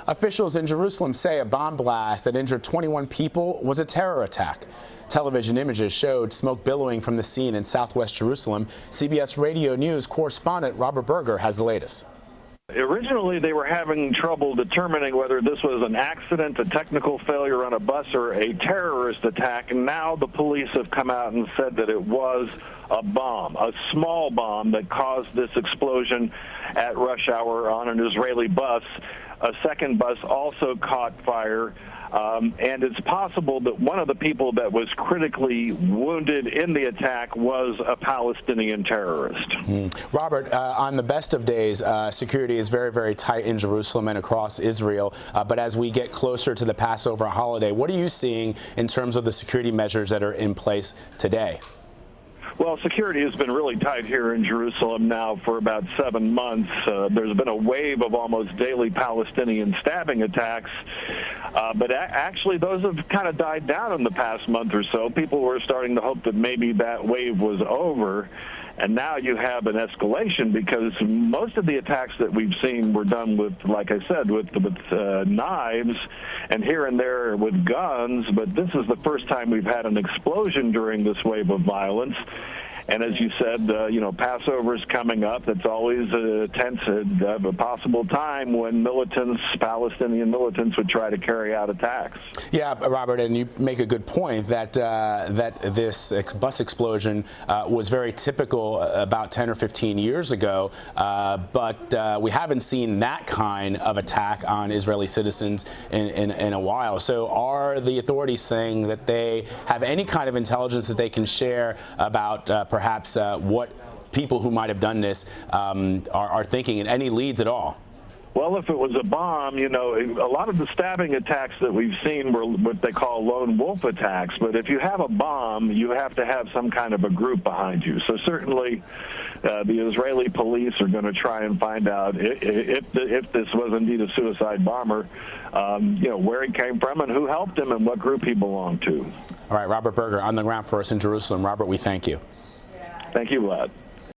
Officials in Jerusalem say a bomb blast that injured 21 people was a terror attack. Television images showed smoke billowing from the scene in southwest Jerusalem. CBS Radio News correspondent Robert Berger has the latest. Originally, they were having trouble determining whether this was an accident, a technical failure on a bus, or a terrorist attack. And now the police have come out and said that it was a bomb, a small bomb that caused this explosion at rush hour on an Israeli bus. A second bus also caught fire. And it's possible that one of the people that was critically wounded in the attack was a Palestinian terrorist. Robert, on the best of days, security is very, very tight in Jerusalem and across Israel. But as we get closer to the Passover holiday, what are you seeing in terms of the security measures that are in place today? Well, security has been really tight here in Jerusalem now for about 7 months. There's been a wave of almost daily Palestinian stabbing attacks, but actually those have kind of died down in the past month or so. People were starting to hope that maybe that wave was over, and now you have an escalation because most of the attacks that we've seen were done with, like I said, with knives and here and there with guns, but this is the first time we've had an explosion during this wave of violence. And as you said, Passover's coming up. It's always a tense, a possible time when Palestinian militants would try to carry out attacks. Yeah, Robert, and you make a good point that this bus explosion was very typical about 10 or 15 years ago, but we haven't seen that kind of attack on Israeli citizens in a while. So are the authorities saying that they have any kind of intelligence that they can share about perhaps what people who might have done this are thinking, and any leads at all? Well, if it was a bomb, a lot of the stabbing attacks that we've seen were what they call lone wolf attacks. But if you have a bomb, you have to have some kind of a group behind you. So certainly the Israeli police are going to try and find out if this was indeed a suicide bomber, where he came from and who helped him and what group he belonged to. All right, Robert Berger on the ground for us in Jerusalem. Robert, we thank you. Thank you, Vlad.